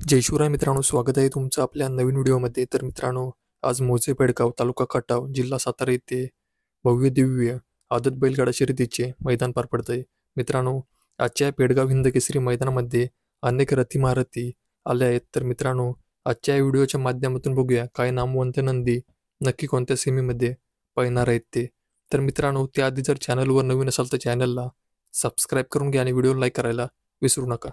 जय शिवराय मित्रांनो, स्वागत आहे तुमचं आपल्या नवीन व्हिडिओमध्ये. तर मित्रांनो, आज मोजे पेडगाव, तालुका खटाव, जिल्हा सातारा येथे भव्य दिव्य आदत बैलगाडा शर्यतीचे मैदान पार पडतंय. मित्रांनो, आजच्या पेडगाव हिंद केसरी मैदानामध्ये अनेक रथी महारथी आल्या आहेत. तर मित्रांनो, आजच्या या व्हिडिओच्या माध्यमातून बघूया काय नामवंत नंदी नक्की कोणत्या सेमीमध्ये पळणार आहेत ते. तर मित्रांनो, त्याआधी जर चॅनलवर नवीन असाल तर चॅनलला सबस्क्राईब करून घ्या आणि व्हिडिओ लाईक करायला विसरू नका.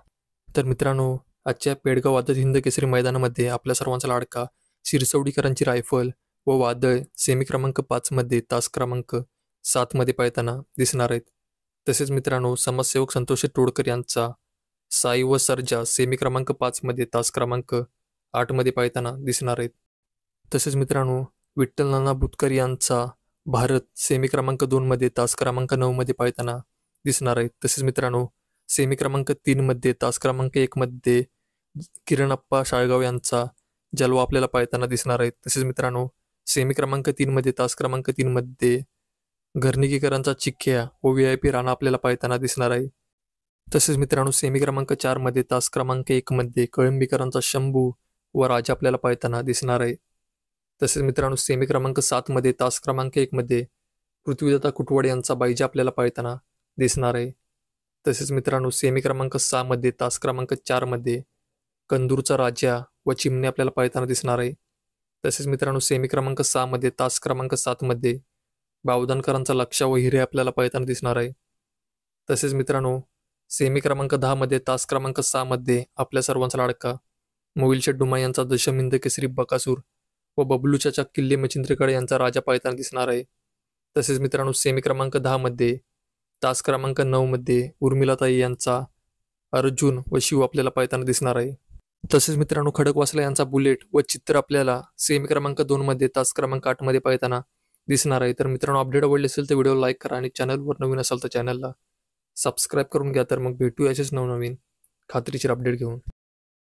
तर मित्रांनो, आजच्या पेडगाव आदत हिंद केसरी मैदानामध्ये आपल्या सर्वांचा लाडका शिरसवडीकरांची रायफल व वादळ सेमी क्रमांक 5 मध्ये तास क्रमांक 7 मध्ये पळताना दिसणार आहेत. तसेच मित्रांनो, समाजसेवक संतोष तोडकर यांचा साई व सर्जा सेमी क्रमांक 5 मध्ये तास क्रमांक 8 मध्ये पळताना दिसणार आहेत. तसेच मित्रांनो, विठ्ठल नाना बुतकर यांचा भारत सेमी क्रमांक 2 मध्ये तास क्रमांक 9 मध्ये पळताना दिसणार आहेत. तसेच मित्रांनो, सेमी क्रमांक 3 मध्ये तास क्रमांक 1 मध्ये किरणप्पा शाळगाव यांचा जलवा आपल्याला पळताना दिसणार आहेत. तसेच मित्रांनो, सेमी क्रमांक 3 मध्ये तास क्रमांक 3 मध्ये घरनिकीकरांचा चिख्या व VIP राणा आपल्याला पळताना दिसणार आहे. तसेच मित्रांनो, सेमी क्रमांक 4 मध्ये तास क्रमांक 1 मध्ये कळंबीकरांचा शंभू व राजा आपल्याला पळताना दिसणार आहे. तसेच मित्रांनो, सेमी क्रमांक 7 मध्ये तास क्रमांक 1 मध्ये पृथ्वीदत्ता कुटवाड यांचा बाईजा आपल्याला पळताना दिसणार आहे. तसेच मित्रांनो, सेमी क्रमांक 6 मध्ये तास क्रमांक 4 मध्ये कंदूरचा राजा व चिमणे आपल्याला पळताना दिसणार आहे. तसेच मित्रांनो, सेमी क्रमांक 6 मध्ये तास क्रमांक 7 मध्ये बावधनकरांचा लक्ष व हिरे आपल्याला पळताना दिसणार आहे. तसेच मित्रांनो, सेमी क्रमांक 10 मध्ये तास क्रमांक 6 मध्ये आपल्या सर्वांचा लाडका मोविलशेठ डुमा यांचा दशमिंद केसरी बकासूर व बबलू चाचा किल्ले मचिंद्रकडे यांचा राजा पळताना दिसणार आहे. तसेच मित्रांनो, सेमी क्रमांक 10 मध्ये तास क्रमांक 9 मध्ये उर्मिलाताई यांचा अर्जुन व शिव आपल्याला पळताना दिसणार आहे. तसेच मित्रांनो, खडकवासला यांचा बुलेट व चित्र आपल्याला सेमी क्रमांक 2 मध्ये तास क्रमांक 8 मध्ये पळताना दिसणार आहे. तर मित्रांनो, अपडेट आवडले असेल तर व्हिडिओ लाईक करा आणि चॅनलवर नवीन असाल तर चॅनलला सबस्क्राईब करून घ्या. तर मग भेटू असेच नवनवीन खात्रीशीर अपडेट घेऊन.